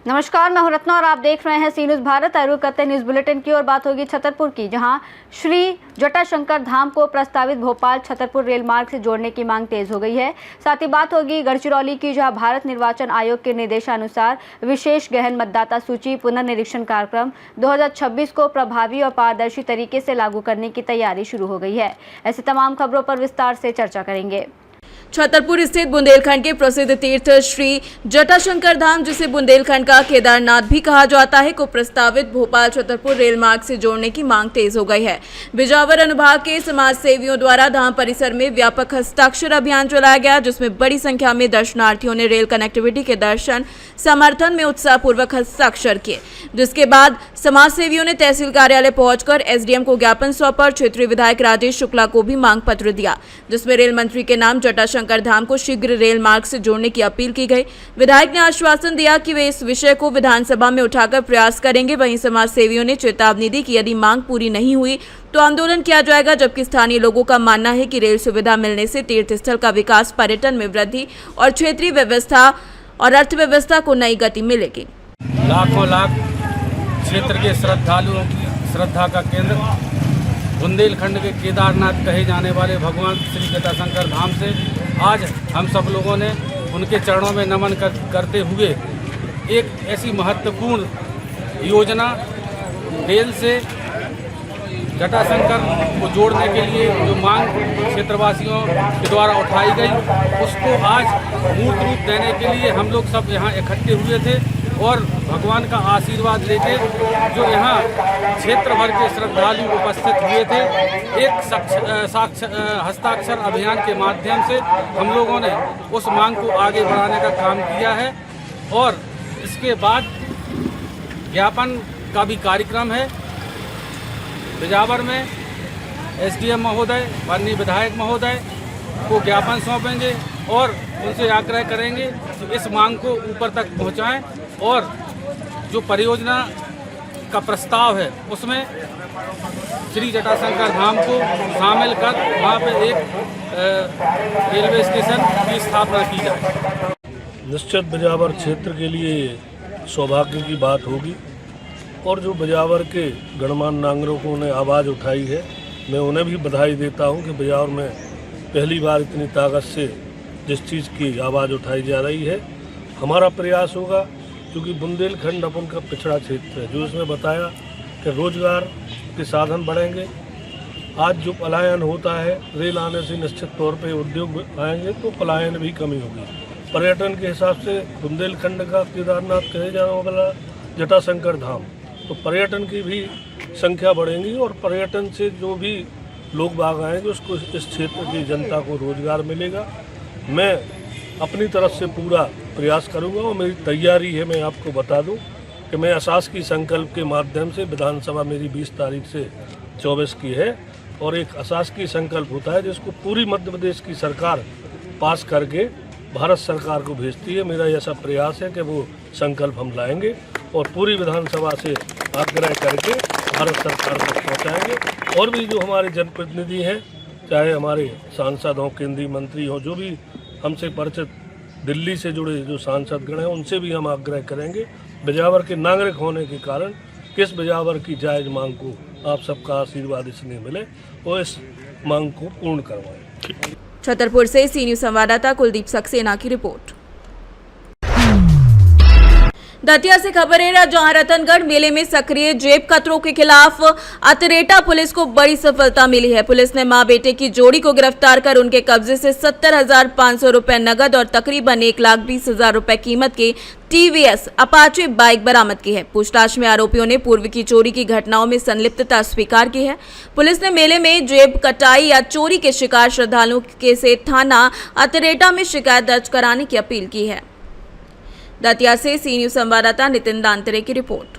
नमस्कार, मैं हूं रत्ना और आप देख रहे हैं सी न्यूज़ भारत। आइए करते हैं न्यूज़ बुलेटिन की और बात होगी छतरपुर की, जहां श्री जटाशंकर धाम को प्रस्तावित भोपाल छतरपुर रेल मार्ग से जोड़ने की मांग तेज हो गई है। साथ ही बात होगी गढ़चिरौली की, जहां भारत निर्वाचन आयोग के निर्देशानुसार विशेष गहन मतदाता सूची पुनर्निरीक्षण कार्यक्रम 2026 को प्रभावी और पारदर्शी तरीके से लागू करने की तैयारी शुरू हो गई है। ऐसी तमाम खबरों पर विस्तार से चर्चा करेंगे। छतरपुर स्थित बुंदेलखंड के प्रसिद्ध तीर्थ श्री जटाशंकर धाम, जिसे बुंदेलखंड का केदारनाथ भी कहा जाता है, को प्रस्तावित भोपाल छतरपुर रेल मार्ग से जोड़ने की मांग तेज हो गई है। बिजावर अनुभाग के समाज सेवियों द्वारा धाम परिसर में व्यापक हस्ताक्षर अभियान चलाया गया, जिसमें बड़ी संख्या में दर्शनार्थियों ने रेल कनेक्टिविटी के दर्शन समर्थन में उत्साहपूर्वक हस्ताक्षर किए। जिसके बाद समाज सेवियों ने तहसील कार्यालय पहुंचकर एसडीएम को ज्ञापन सौंपा और क्षेत्रीय विधायक राजेश शुक्ला को भी मांग पत्र दिया, जिसमें रेल मंत्री के नाम जटाशंकर धाम को शीघ्र रेल मार्ग से जोड़ने की अपील की गई। विधायक ने आश्वासन दिया कि वे इस विषय को विधानसभा में उठाकर प्रयास करेंगे। वहीं समाज सेवियों ने चेतावनी दी कि यदि मांग पूरी नहीं हुई तो आंदोलन किया जाएगा, जबकि स्थानीय लोगों का मानना है कि रेल सुविधा मिलने से तीर्थ स्थल का विकास, पर्यटन में वृद्धि और क्षेत्रीय व्यवस्था और अर्थव्यवस्था को नई गति मिलेगी। लाखों लाख क्षेत्र के श्रद्धालुओं की श्रद्धा का केंद्र बुंदेलखंड के केदारनाथ कहे जाने वाले भगवान श्री जटाशंकर धाम से आज हम सब लोगों ने उनके चरणों में नमन करते हुए एक ऐसी महत्वपूर्ण योजना रेल से जटाशंकर को जोड़ने के लिए जो मांग क्षेत्रवासियों के द्वारा उठाई गई, उसको आज मूर्त रूप देने के लिए हम लोग सब यहाँ इकट्ठे हुए थे और भगवान का आशीर्वाद लेके जो यहाँ क्षेत्र भर के श्रद्धालु उपस्थित हुए थे, एक हस्ताक्षर अभियान के माध्यम से हम लोगों ने उस मांग को आगे बढ़ाने का काम किया है। और इसके बाद ज्ञापन का भी कार्यक्रम है। बिजावर में एसडीएम महोदय, माननीय विधायक महोदय को ज्ञापन सौंपेंगे और उनसे आग्रह करेंगे कि इस मांग को ऊपर तक पहुंचाएं और जो परियोजना का प्रस्ताव है उसमें श्री जटाशंकर धाम को शामिल कर वहां पे एक रेलवे स्टेशन की स्थापना की जाए। निश्चित बिजावर क्षेत्र के लिए सौभाग्य की बात होगी और जो बिजावर के गणमान्य नागरिकों ने आवाज़ उठाई है, मैं उन्हें भी बधाई देता हूं कि बिजावर में पहली बार इतनी ताकत से जिस चीज़ की आवाज़ उठाई जा रही है। हमारा प्रयास होगा, क्योंकि बुंदेलखंड अपन का पिछड़ा क्षेत्र है, जो इसमें बताया कि रोजगार के साधन बढ़ेंगे। आज जो पलायन होता है, रेल आने से निश्चित तौर पे उद्योग आएंगे तो पलायन भी कमी होगी। पर्यटन के हिसाब से बुंदेलखंड का केदारनाथ कहे जाने वाला जटाशंकर धाम, तो पर्यटन की भी संख्या बढ़ेगी और पर्यटन से जो भी लोग बाग आएंगे उसको इस क्षेत्र की जनता को रोजगार मिलेगा। मैं अपनी तरफ से पूरा प्रयास करूंगा और मेरी तैयारी है। मैं आपको बता दूं कि मैं अशासकीय संकल्प के माध्यम से, विधानसभा मेरी 20 तारीख से 24 की है और एक अशासकीय संकल्प होता है जिसको पूरी मध्य प्रदेश की सरकार पास करके भारत सरकार को भेजती है। मेरा ऐसा प्रयास है कि वो संकल्प हम लाएंगे और पूरी विधानसभा से आग्रह करके भारत सरकार तक पहुँचाएंगे। और भी जो हमारे जनप्रतिनिधि हैं, चाहे हमारे सांसद हों, केंद्रीय मंत्री हों, जो भी हमसे परिचित दिल्ली से जुड़े जो सांसद गण हैं, उनसे भी हम आग्रह करेंगे बिजावर के नागरिक होने के कारण किस बिजावर की जायज़ मांग को आप सबका आशीर्वाद इसलिए मिले और इस मांग को पूर्ण करवाएं। छतरपुर से सी न्यूज़ संवाददाता कुलदीप सक्सेना की रिपोर्ट। दतिया से खबर है, जहां रतनगढ़ मेले में सक्रिय जेब कतरों के खिलाफ अतरेटा पुलिस को बड़ी सफलता मिली है। पुलिस ने मां बेटे की जोड़ी को गिरफ्तार कर उनके कब्जे से 70,500 रुपए नगद और तकरीबन 1,20,000 रुपए कीमत की टीवीएस अपाचे बाइक बरामद की है। पूछताछ में आरोपियों ने पूर्व की चोरी की घटनाओं में संलिप्तता स्वीकार की है। पुलिस ने मेले में जेब कटाई या चोरी के शिकार श्रद्धालुओं के से थाना अतरेटा में शिकायत दर्ज कराने की अपील की है। दतिया से सी न्यूज़ संवाददाता नितिन दांतरे की रिपोर्ट।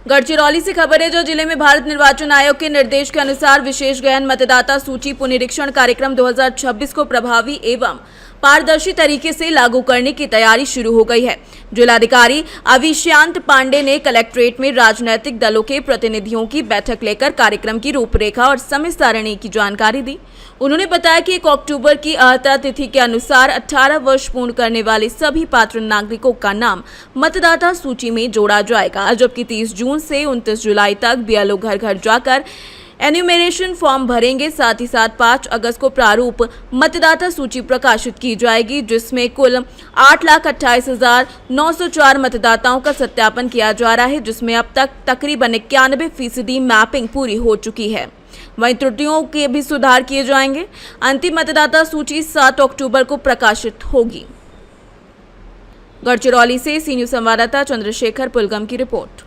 गढ़चिरौली से खबर है, जो जिले में भारत निर्वाचन आयोग के निर्देश के अनुसार विशेष गहन मतदाता सूची पुनरीक्षण कार्यक्रम 2026 को प्रभावी एवं पारदर्शी तरीके से लागू करने की तैयारी शुरू हो गई है। जिलाधिकारी अविशांत पांडे ने कलेक्ट्रेट में राजनीतिक दलों के प्रतिनिधियों की बैठक लेकर कार्यक्रम की रूपरेखा और समय सारणी की जानकारी दी। उन्होंने बताया कि 1 अक्टूबर की अहता तिथि के अनुसार 18 वर्ष पूर्ण करने वाले सभी पात्र नागरिकों का नाम मतदाता सूची में जोड़ा जाएगा, जबकि 30 जून से 29 जुलाई तक BLO घर घर जाकर एन्यूमरेशन फॉर्म भरेंगे। साथ ही साथ 5 अगस्त को प्रारूप मतदाता सूची प्रकाशित की जाएगी, जिसमें कुल 8,28,904 मतदाताओं का सत्यापन किया जा रहा है, जिसमें अब तक तकरीबन 91% मैपिंग पूरी हो चुकी है। वहीं त्रुटियों के भी सुधार किए जाएंगे। अंतिम मतदाता सूची 7 अक्टूबर को प्रकाशित होगी। गढ़चिरौली से सी न्यूज संवाददाता चंद्रशेखर पुलगम की रिपोर्ट।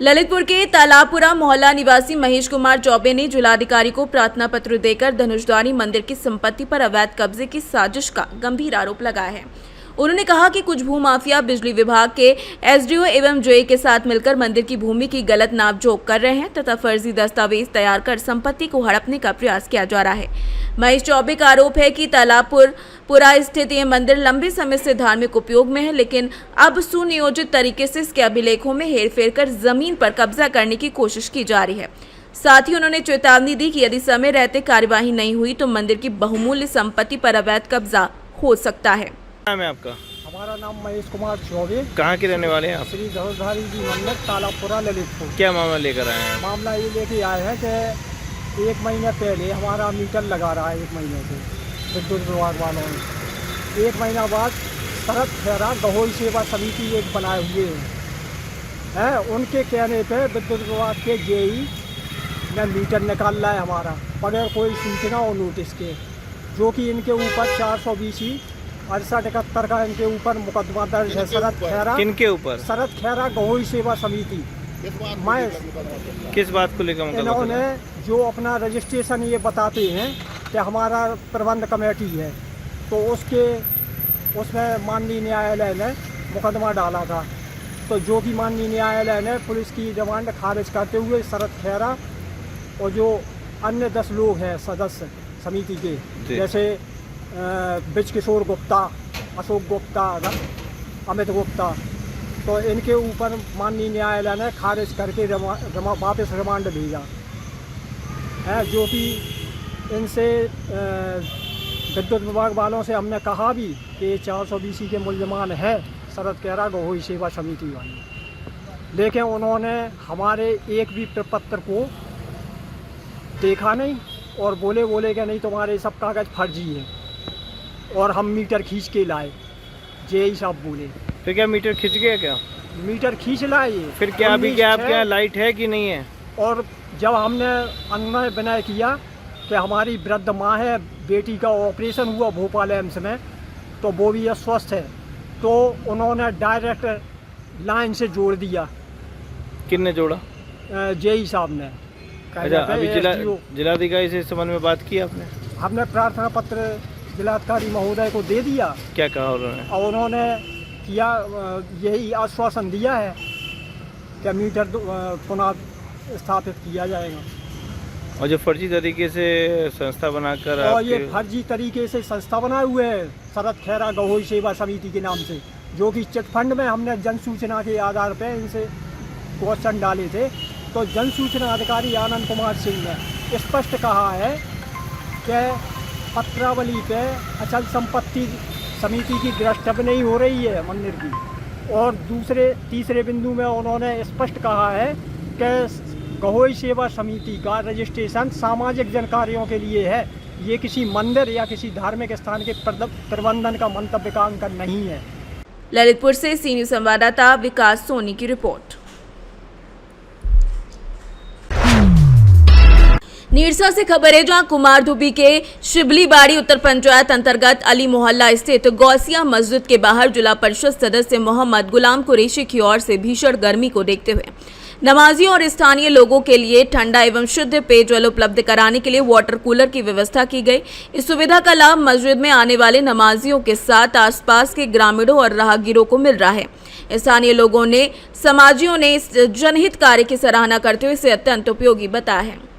ललितपुर के तालाबपुरा मोहल्ला निवासी महेश कुमार चौबे ने जिलाधिकारी को प्रार्थना पत्र देकर धनुषधारी मंदिर की संपत्ति पर अवैध कब्जे की साजिश का गंभीर आरोप लगाया है। उन्होंने कहा कि कुछ भूमाफिया बिजली विभाग के SDO एवं JE के साथ मिलकर मंदिर की भूमि की गलत नापजोख कर रहे हैं तथा फर्जी दस्तावेज तैयार कर संपत्ति को हड़पने का प्रयास किया जा रहा है। महेश चौबे का आरोप है कि तालाबपुरा स्थित ये मंदिर लंबे समय से धार्मिक उपयोग में है, लेकिन अब सुनियोजित तरीके से इसके अभिलेखों में हेरफेर कर जमीन पर कब्जा करने की कोशिश की जा रही है। साथ ही उन्होंने चेतावनी दी कि यदि समय रहते कार्यवाही नहीं हुई तो मंदिर की बहुमूल्य संपत्ति पर अवैध कब्जा हो सकता है। नाम है आपका? हमारा नाम महेश कुमार चौबे। कहाँ के रहने वाले हैं आप? श्री धनुषधारी जी मंदिर तालाबपुरा ललितपुर। क्या मामला लेकर आए हैं? मामला ये लेके आए हैं कि 1 महीने पहले हमारा मीटर लगा रहा है, 1 महीने से विद्युत विभाग वालों ने। 1 महीना बाद शरद खेरा गहोई सेवा समिति एक बनाए हुए हैं, उनके कहने पे विद्युत विभाग के JE ने मीटर निकाल रहा है हमारा बगैर कोई सूचना और नोटिस के, जो कि इनके ऊपर 420 6871 का इनके ऊपर मुकदमा दर्ज है। शरद खेरा किनके ऊपर? शरद खेरा गहोई सेवा समिति। मैं किस बात को लेकर मुकदमा? इन्होंने जो अपना रजिस्ट्रेशन ये बताते हैं कि हमारा प्रबंध कमेटी है, तो उसमें माननीय न्यायालय ने मुकदमा डाला था। तो जो कि माननीय न्यायालय ने पुलिस की डिमांड खारिज करते हुए शरद खेरा और जो अन्य 10 लोग हैं सदस्य समिति के, जैसे ब्रिज किशोर गुप्ता, अशोक गुप्ता, अमित गुप्ता, तो इनके ऊपर माननीय न्यायालय ने खारिज करके वापस रिमांड भेजा है। जो कि इनसे विद्युत विभाग वालों से हमने कहा भी कि 420 के मुल्जमान है शरद खेरा गहोई सेवा समिति वाले, लेकिन उन्होंने हमारे एक भी प्रपत्र को देखा नहीं और बोले कि नहीं तुम्हारे सब कागज फर्जी है और हम मीटर खींच के लाए। JE साहब बोले। तो क्या मीटर खींच गया? क्या मीटर खींच लाए? फिर क्या अभी क्या आपके यहाँ लाइट है कि नहीं है? और जब हमने अनुनय विनय किया कि हमारी वृद्ध माँ है, बेटी का ऑपरेशन हुआ भोपाल एम्स में, तो वो भी अस्वस्थ है, तो उन्होंने डायरेक्ट लाइन से जोड़ दिया। किसने जोड़ा? JE साहब ने। अच्छा, अभी जिलाधिकारी से इस संबंध में बात की आपने? हमने प्रार्थना पत्र जिलाधिकारी महोदय को दे दिया। क्या कहा उन्होंने? और उन्होंने किया यही आश्वासन दिया है कि मीटर पुनः स्थापित किया जाएगा। और जो फर्जी तरीके से संस्था बनाकर और ये फर्जी तरीके से संस्था बनाए हुए है शरद खेरा गहोई सेवा समिति के नाम से, जो कि चिटफंड में हमने जन सूचना के आधार पर इनसे क्वेश्चन डाले थे, तो जन सूचना अधिकारी आनंद कुमार सिंह ने स्पष्ट कहा है कि पत्रावली पे अचल संपत्ति समिति की द्रष्टव्य नहीं हो रही है मंदिर की। और तीसरे बिंदु में उन्होंने स्पष्ट कहा है कि गहोई सेवा समिति का रजिस्ट्रेशन सामाजिक जनकार्यों के लिए है, ये किसी मंदिर या किसी धार्मिक स्थान के प्रबंधन का मंतव्य का अंकन नहीं है। ललितपुर से सी न्यूज संवाददाता विकास सोनी की रिपोर्ट। नीरसा से खबर है, जहां कुमार धुबी के शिबलीबाड़ी उत्तर पंचायत अंतर्गत अली मोहल्ला स्थित गौसिया मस्जिद के बाहर जिला परिषद सदस्य मोहम्मद गुलाम कुरैशी की ओर से भीषण गर्मी को देखते हुए नमाजियों और स्थानीय लोगों के लिए ठंडा एवं शुद्ध पेयजल उपलब्ध कराने के लिए वाटर कूलर की व्यवस्था की गई। इस सुविधा का लाभ मस्जिद में आने वाले नमाजियों के साथ आसपास के ग्रामीणों और राहगीरों को मिल रहा है। स्थानीय लोगों ने समाजियों ने इस जनहित कार्य की सराहना करते हुए इसे अत्यंत उपयोगी बताया है।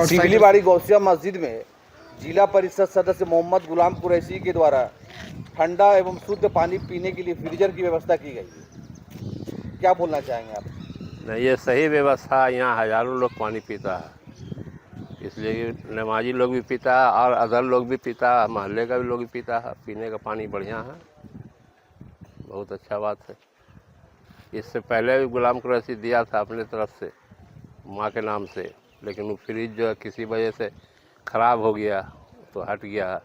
शिबलीबाड़ी गौसिया मस्जिद में जिला परिषद सदस्य मोहम्मद गुलाम कुरैशी के द्वारा ठंडा एवं शुद्ध पानी पीने के लिए फ्रीजर की व्यवस्था की गई है। क्या बोलना चाहेंगे आप? नहीं, ये सही व्यवस्था है। यहाँ हज़ारों लोग पानी पीता है, इसलिए कि नमाजी लोग भी पीता है और अदर लोग भी पीता है, मोहल्ले का भी लोग भी पीता है। पीने का पानी बढ़िया है, बहुत अच्छा बात है। इससे पहले भी गुलाम कुरैशी दिया था अपने तरफ से माँ के नाम से, लेकिन वो फ्रिज जो है किसी वजह से ख़राब हो गया तो हट गया।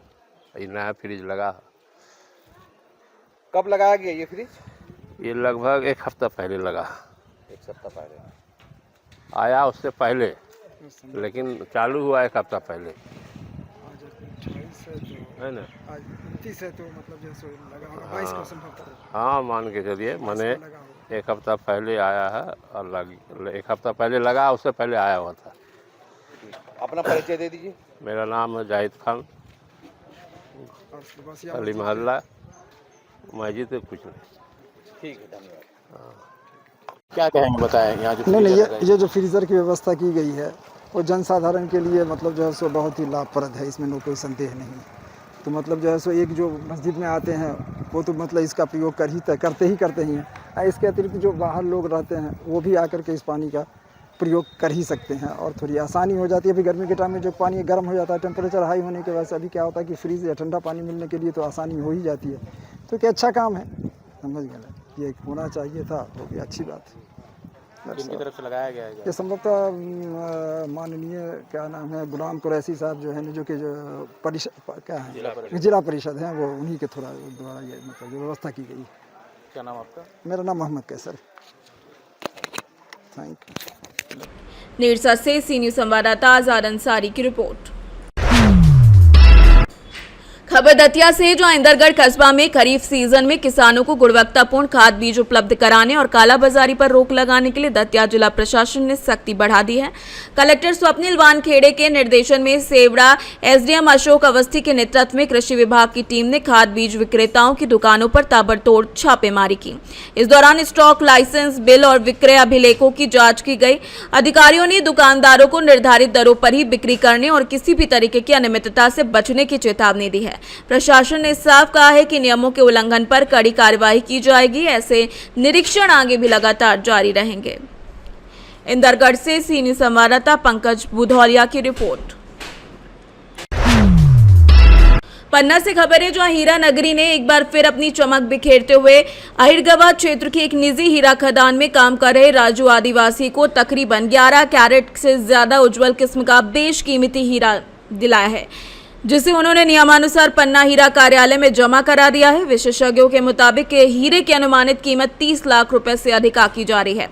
ये नया फ्रिज लगा। कब लगाया गया ये फ्रिज? ये लगभग 1 हफ्ता पहले लगा। 1 सप्ताह पहले आया उससे पहले, लेकिन चालू हुआ 1 हफ्ता पहले, है ना? 29 है तो मतलब जैसे लगा होगा 22 का संभव। हाँ, मान के चलिए, मैंने 1 हफ्ता पहले आया है और 1 हफ्ता पहले लगा, उससे पहले आया हुआ था। अपना परिचय दे दीजिए। मेरा नाम है जाहिद खान, अली मोहल्ला, मस्जिद से कुछ नहीं। ठीक है, धन्यवाद। क्या कहेंगे बताएं यहाँ जो नहीं, ये जो फ्रीज़र की व्यवस्था की गई है वो जनसाधारण के लिए मतलब जो है सो बहुत ही लाभप्रद है, इसमें कोई संदेह नहीं। तो मतलब जो है सो एक जो मस्जिद में आते हैं वो तो मतलब इसका प्रयोग करते ही हैं। इसके अतिरिक्त जो बाहर लोग रहते हैं वो भी आकर के इस पानी का प्रयोग कर ही सकते हैं और थोड़ी आसानी हो जाती है। अभी गर्मी के टाइम में जो पानी गर्म हो जाता है, टेम्परेचर हाई होने की वजह से अभी क्या होता है कि फ्रीज या ठंडा पानी मिलने के लिए तो आसानी हो ही जाती है। तो क्या अच्छा काम है, समझ गए, ये होना चाहिए था, वो भी अच्छी बात है। किनकी तरफ से लगाया गया है? ये संभवतः माननीय क्या नाम है गुलाम कुरैशी साहब जो है जो कि जो परिषद क्या है जिला परिषद है, वो उन्हीं के द्वारा ये मतलब जो व्यवस्था की गई। क्या नाम आपका? मेरा नाम मोहम्मद कैसर। Thank you. नेरसा से सी न्यूज़ संवाददाता आजाद अंसारी की रिपोर्ट। खबर दतिया से, जो इंदरगढ़ कस्बा में खरीफ सीजन में किसानों को गुणवत्तापूर्ण खाद बीज उपलब्ध कराने और कालाबाजारी पर रोक लगाने के लिए दतिया जिला प्रशासन ने सख्ती बढ़ा दी है। कलेक्टर स्वप्निल वानखेड़े के निर्देशन में सेवड़ा एसडीएम अशोक अवस्थी के नेतृत्व में कृषि विभाग की टीम ने खाद बीज विक्रेताओं की दुकानों पर ताबड़तोड़ छापेमारी की। इस दौरान स्टॉक, लाइसेंस, बिल और विक्रय अभिलेखों की जाँच की गई। अधिकारियों ने दुकानदारों को निर्धारित दरों पर ही बिक्री करने और किसी भी तरीके की अनियमितता से बचने की चेतावनी दी है। प्रशासन ने साफ कहा है कि नियमों के उल्लंघन पर कड़ी कार्रवाई की जाएगी। ऐसे निरीक्षण आगे भी लगातार जारी रहेंगे। इंदरगढ़ से सी न्यूज़ संवाददाता पंकज बुधौलिया की रिपोर्ट। पन्ना से खबर है, जहां हीरा नगरी ने एक बार फिर अपनी चमक बिखेरते हुए अहिरगवा क्षेत्र की एक निजी हीरा खदान में काम कर रहे राजू आदिवासी को तकरीबन 11 कैरेट से ज्यादा उज्जवल किस्म का बेशकीमती हीरा दिलाया है, जिसे उन्होंने नियमानुसार पन्ना हीरा कार्यालय में जमा करा दिया है। विशेषज्ञों के मुताबिक हीरे की अनुमानित कीमत 30 लाख रुपए से अधिक आंकी जा रही है।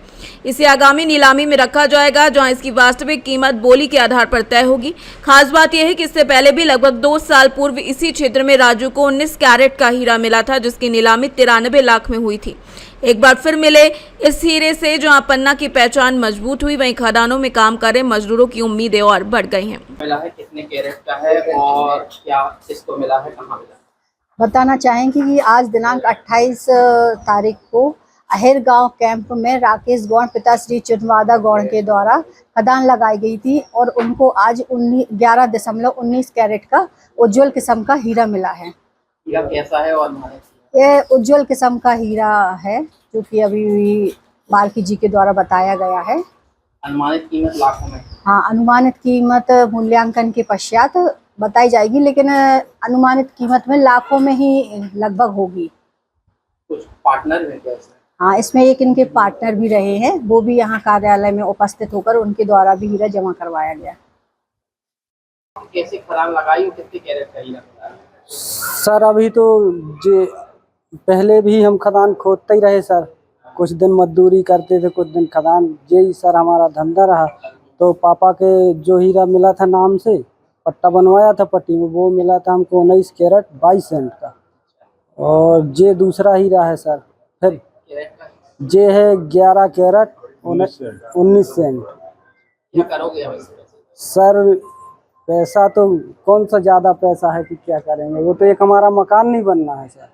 इसे आगामी नीलामी में रखा जाएगा, जहां इसकी वास्तविक कीमत बोली के आधार पर तय होगी। खास बात यह है कि इससे पहले भी लगभग 2 साल पूर्व इसी क्षेत्र में राजू को 19 कैरेट का हीरा मिला था, जिसकी नीलामी 93 लाख में हुई थी। एक बार फिर मिले इस हीरे से जहां पन्ना की पहचान मजबूत हुई, वहीं खदानों में काम कर रहे मजदूरों की उम्मीदें और बढ़ गई हैं। मिला है, कितने कैरेट का है और क्या किसको मिला है, कहाँ मिला? बताना चाहेंगे कि आज दिनांक 28 तारीख को अहिरगांव कैंप में राकेश गौड़ पिता श्री चिन्वादा गौड़ के द्वारा खदान लगाई गई थी और उनको आज 11.19 कैरेट का उज्जवल किस्म का हीरा मिला है। हीरा कैसा है और ये उज्जवल किस्म का हीरा है, जो कि अभी बाल्की जी के द्वारा बताया गया है। अनुमानित कीमत लाखों में? हाँ, अनुमानित कीमत मूल्यांकन के पश्चात बताई जाएगी, लेकिन अनुमानित कीमत में लाखों में ही लगभग होगी। कुछ पार्टनर है क्या इसमें? हाँ, इसमें एक इनके पार्टनर भी रहे हैं, वो भी यहाँ कार्यालय में उपस्थित होकर उनके द्वारा भी हीरा जमा करवाया गया। कैसे खदान लगाई और कितने कैरेट का हीरा मिला है? सर अभी तो जे पहले भी हम खदान खोदते ही रहे सर, कुछ दिन मजदूरी करते थे, कुछ दिन खदान, यही सर हमारा धंधा रहा। तो पापा के जो हीरा मिला था नाम से पट्टा बनवाया था पट्टी में, वो मिला था हमको 19 कैरेट 22 सेंट का। और ये दूसरा हीरा है सर, फिर ये है 11 कैरेट 19 सेंट। क्या करोगे सर पैसा तो कौन सा ज़्यादा पैसा है कि क्या करेंगे, वो तो एक हमारा मकान नहीं बनना है सर,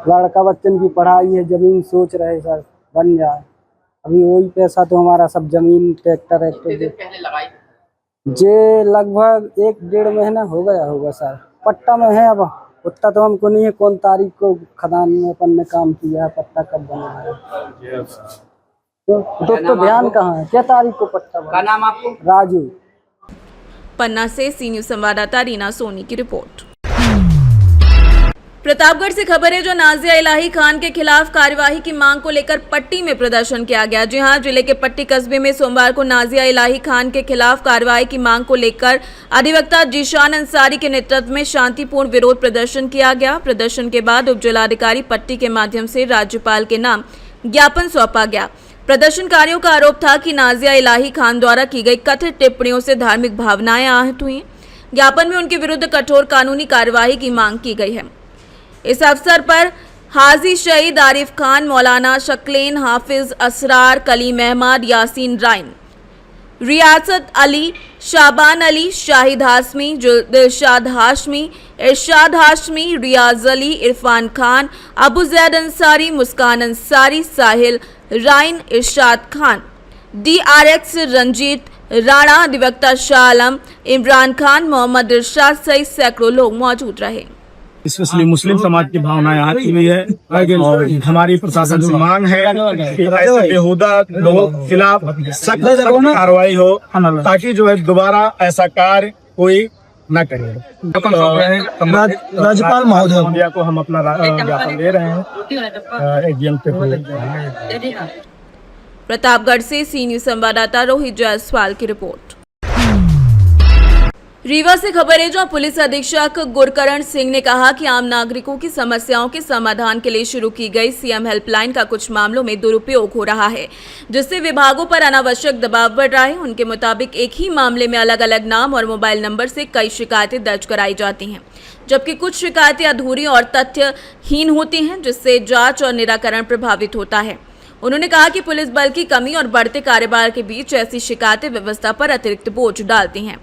लड़का बच्चन की पढ़ाई है, जमीन सोच रहे सर बन जाए, अभी वही पैसा तो हमारा सब जमीन ट्रैक्टर पहले लगाई? जे लगभग 1-1.5 महीना हो गया होगा सर। पट्टा में है, अब उतना तो हमको नहीं है कौन तारीख को खदान में अपन ने काम किया है, पट्टा कब बना है तो ध्यान कहाँ है, क्या तारीख को पट्टा बना? क्या नाम आपको? राजू। पन्ना से सी न्यूज संवाददाता रीना सोनी की रिपोर्ट। प्रतापगढ़ से खबर है जो नाजिया इलाही खान के खिलाफ कार्यवाही की मांग को लेकर पट्टी में प्रदर्शन किया गया। जी हां, जिले के पट्टी कस्बे में सोमवार को नाजिया इलाही खान के खिलाफ कार्यवाही की मांग को लेकर अधिवक्ता जीशान अंसारी के नेतृत्व में शांतिपूर्ण विरोध प्रदर्शन किया गया। प्रदर्शन के बाद उप जिलाधिकारी पट्टी के माध्यम से राज्यपाल के नाम ज्ञापन सौंपा गया। प्रदर्शनकारियों का आरोप था कि नाजिया इलाही खान द्वारा की गई कथित टिप्पणियों से धार्मिक भावनाएं आहत हुई। ज्ञापन में उनके विरुद्ध कठोर कानूनी कार्यवाही की मांग की गई है। इस अवसर पर हाजी शहीद आरिफ खान, मौलाना शक्लेन, हाफिज असरार, कलीम अहमद, यासीन राइन, रियासत अली, शाबान अली, शाहिद हाशमी, दिलशाद हाशमी, इरशाद हाशमी, रियाज अली, इरफान खान, अबू जैद अंसारी, मुस्कान अंसारी, साहिल राइन, इरशाद खान, DRX रंजीत राणा, अधिवक्ता शाह आलम, इमरान खान, मोहम्मद इरशाद सहित सैकड़ों लोग मौजूद रहे। स्पेशली मुस्लिम समाज की भावनाएं आती हुई है और हमारी प्रशासन से मांग है कि ऐसे बेहुदा लोगों के खिलाफ सख्त कार्रवाई हो ताकि जो है दोबारा ऐसा कार्य कोई न करे। राज्यपाल महोदय को हम अपना ज्ञापन दे रहे हैं एजीएम पे। प्रतापगढ़ से सी न्यूज संवाददाता रोहित जायसवाल की रिपोर्ट। रीवा से खबर है जो पुलिस अधीक्षक गुरकरण सिंह ने कहा कि आम नागरिकों की समस्याओं के समाधान के लिए शुरू की गई सीएम हेल्पलाइन का कुछ मामलों में दुरुपयोग हो रहा है, जिससे विभागों पर अनावश्यक दबाव बढ़ रहा है। उनके मुताबिक एक ही मामले में अलग अलग नाम और मोबाइल नंबर से कई शिकायतें दर्ज कराई जाती हैं, जबकि कुछ शिकायतें अधूरी और तथ्यहीन होती हैं, जिससे जांच और निराकरण प्रभावित होता है। उन्होंने कहा कि पुलिस बल की कमी और बढ़ते कार्यभार के बीच ऐसी शिकायतें व्यवस्था पर अतिरिक्त बोझ डालती हैं।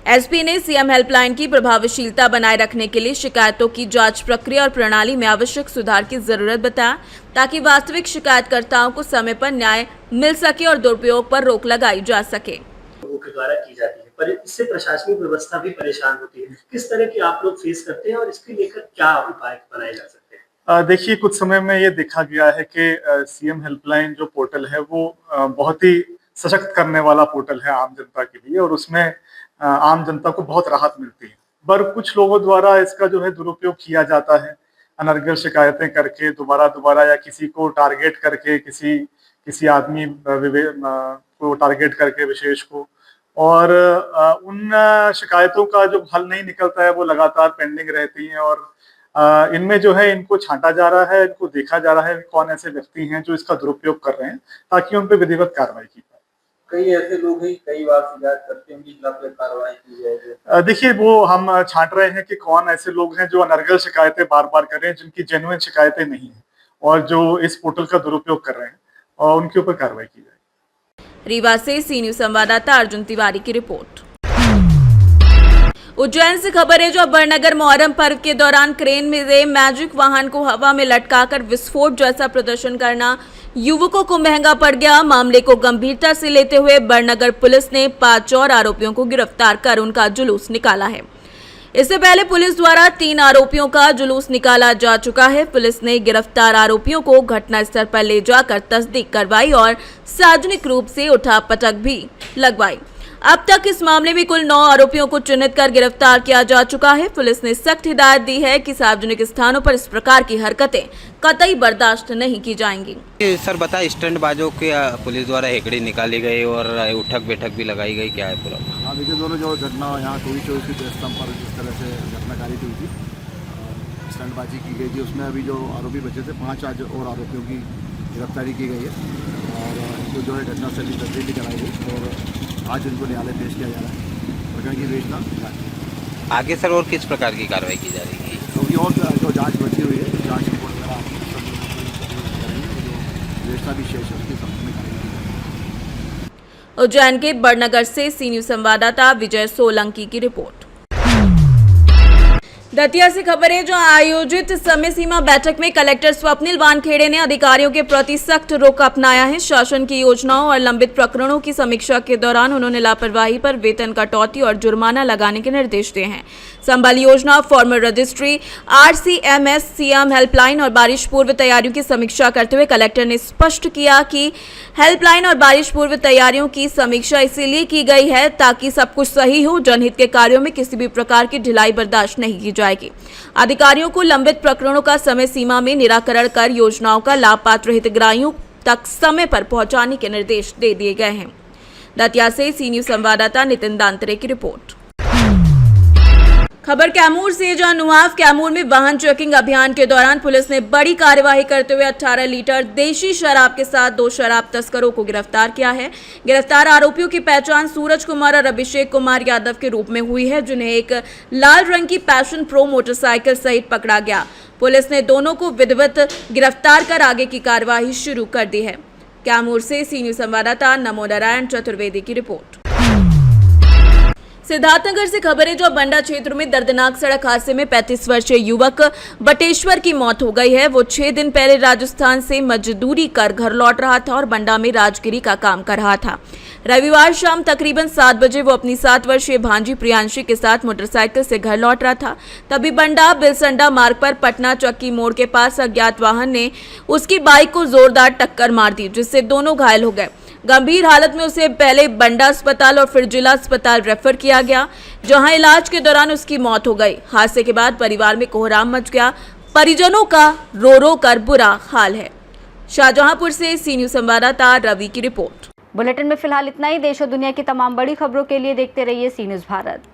एसपी ने सीएम हेल्पलाइन की प्रभावशीलता बनाए रखने के लिए शिकायतों की जांच प्रक्रिया और प्रणाली में आवश्यक सुधार की जरूरत बताया, ताकि वास्तविक शिकायतकर्ताओं को समय पर न्याय मिल सके और दुरुपयोग पर रोक लगाई जा सके। लोगों के द्वारा की जाती है, पर इससे प्रशासनिक व्यवस्था भी परेशान होती है। किस तरह की आप लोग फेस करते हैं और इसके लेकर क्या उपाय बनाए जा सकते हैं? देखिए, कुछ समय में ये देखा गया है कि सीएम हेल्पलाइन जो पोर्टल है वो बहुत ही सशक्त करने वाला पोर्टल है आम जनता के लिए, और उसमें आम जनता को बहुत राहत मिलती है। पर कुछ लोगों द्वारा इसका जो है दुरुपयोग किया जाता है, अनर्गल शिकायतें करके दोबारा या किसी को टारगेट करके, किसी आदमी को टारगेट करके विशेष को, और उन शिकायतों का जो हल नहीं निकलता है वो लगातार पेंडिंग रहती हैं, और इनमें जो है इनको छांटा जा रहा है, इनको देखा जा रहा है कौन ऐसे व्यक्ति हैं जो इसका दुरुपयोग कर रहे हैं, ताकि उन पर विधिवत कार्रवाई की जाए। कई ऐसे लोग हैं कई बार शिकायत करते हैं कि कार्रवाई की जाए। देखिए, वो हम छांट रहे हैं कि कौन ऐसे लोग हैं जो अनर्गल शिकायतें बार बार कर रहे हैं, जिनकी जेन्युइन शिकायतें नहीं है और जो इस पोर्टल का दुरुपयोग कर रहे हैं, और उनके ऊपर कार्रवाई की जाए। रीवा से सी न्यूज संवाददाता अर्जुन तिवारी की रिपोर्ट। उज्जैन से खबर है जो बड़नगर मोहर्रम पर्व के दौरान क्रेन में से मैजिक वाहन को हवा में लटकाकर विस्फोट जैसा प्रदर्शन करना युवकों को महंगा पड़ गया। मामले को गंभीरता से लेते हुए बड़नगर पुलिस ने 5 और आरोपियों को गिरफ्तार कर उनका जुलूस निकाला है। इससे पहले पुलिस द्वारा 3 आरोपियों का जुलूस निकाला जा चुका है। पुलिस ने गिरफ्तार आरोपियों को घटनास्थल पर ले जाकर तस्दीक करवाई और सार्वजनिक रूप से उठापटक भी लगवाई। अब तक इस मामले में कुल 9 आरोपियों को चिन्हित कर गिरफ्तार किया जा चुका है। पुलिस ने सख्त हिदायत दी है कि सार्वजनिक स्थानों पर इस प्रकार की हरकतें कतई बर्दाश्त नहीं की जाएंगी। सर बता, स्टंट बाजों के पुलिस द्वारा हेकड़ी निकाली गई और उठक बैठक भी लगाई गई, क्या है पूरा? हाँ, देखिए, दोनों जो घटना यहाँ कोई चोरी की स्तंभ पर जिस तरह से घटनाकारी हुई थी, स्टंटबाजी की गई थी, उसमें अभी जो आरोपी बचे थे 5 आज और आरोपियों की गिरफ्तारी की गई है, और इनको जो है घटनास्थल की तस्दीक भी कराई गई, और आज उनको न्यायालय पेश किया जा रहा है। प्रकरण की विवेचना आगे सर और किस प्रकार की कार्रवाई की जा रही है? क्योंकि और जो जांच बची हुई है, जांच रिपोर्ट वगैरह विवेचना भी शेष है, उसकी संबंध में कार्रवाई। उज्जैन के बड़नगर से सी न्यूज संवाददाता विजय सोलंकी की रिपोर्ट। दतिया से खबर है, जो आयोजित समय सीमा बैठक में कलेक्टर स्वप्निल वानखेड़े ने अधिकारियों के प्रति सख्त रुख अपनाया है। शासन की योजनाओं और लंबित प्रकरणों की समीक्षा के दौरान उन्होंने लापरवाही पर वेतन कटौती और जुर्माना लगाने के निर्देश दिए हैं। संबल योजना, farmer registry, RCMS, CM helpline और बारिश पूर्व तैयारियों की समीक्षा करते हुए कलेक्टर ने स्पष्ट किया कि हेल्पलाइन और बारिश पूर्व तैयारियों की समीक्षा इसीलिए की गई है ताकि सब कुछ सही हो। जनहित के कार्यों में किसी भी प्रकार की ढिलाई बर्दाश्त नहीं की जाएगी। अधिकारियों को लंबित प्रकरणों का समय सीमा में निराकरण कर योजनाओं का लाभ पात्र हितग्राहियों तक समय पर पहुंचाने के निर्देश दे दिए गए हैं। दतिया से सी न्यूज संवाददाता नितिन दांतरे की रिपोर्ट। खबर कैमूर से, जहां नुआव कैमूर में वाहन चेकिंग अभियान के दौरान पुलिस ने बड़ी कार्यवाही करते हुए 18 लीटर देशी शराब के साथ 2 शराब तस्करों को गिरफ्तार किया है। गिरफ्तार आरोपियों की पहचान सूरज कुमार और अभिषेक कुमार यादव के रूप में हुई है, जिन्हें एक लाल रंग की पैशन प्रो मोटरसाइकिल सहित पकड़ा गया। पुलिस ने दोनों को विधिवत गिरफ्तार कर आगे की कार्यवाही शुरू कर दी है। कैमूर से सी न्यूज संवाददाता नमो नारायण चतुर्वेदी की रिपोर्ट। सिद्धार्थनगर से खबर है, जो बंडा क्षेत्र में दर्दनाक सड़क हादसे में 35 वर्षीय युवक बटेश्वर की मौत हो गई है। वो 6 दिन पहले राजस्थान से मजदूरी कर घर लौट रहा था और बंडा में राजगिरी का काम कर रहा था। रविवार शाम तकरीबन 7 बजे वो अपनी 7 वर्षीय भांजी प्रियांशी के साथ मोटरसाइकिल से घर लौट रहा था। तभी बंडा बिलसंडा मार्ग पर पटना चक्की मोड़ के पास अज्ञात वाहन ने उसकी बाइक को जोरदार टक्कर मार दी, जिससे दोनों घायल हो गए। गंभीर हालत में उसे पहले बंडा अस्पताल और फिर जिला अस्पताल रेफर किया गया, जहां इलाज के दौरान उसकी मौत हो गई। हादसे के बाद परिवार में कोहराम मच गया। परिजनों का रो रो कर बुरा हाल है। शाहजहांपुर से सी न्यूज संवाददाता रवि की रिपोर्ट। बुलेटिन में फिलहाल इतना ही। देश और दुनिया की तमाम बड़ी खबरों के लिए देखते रहिए सी न्यूज भारत।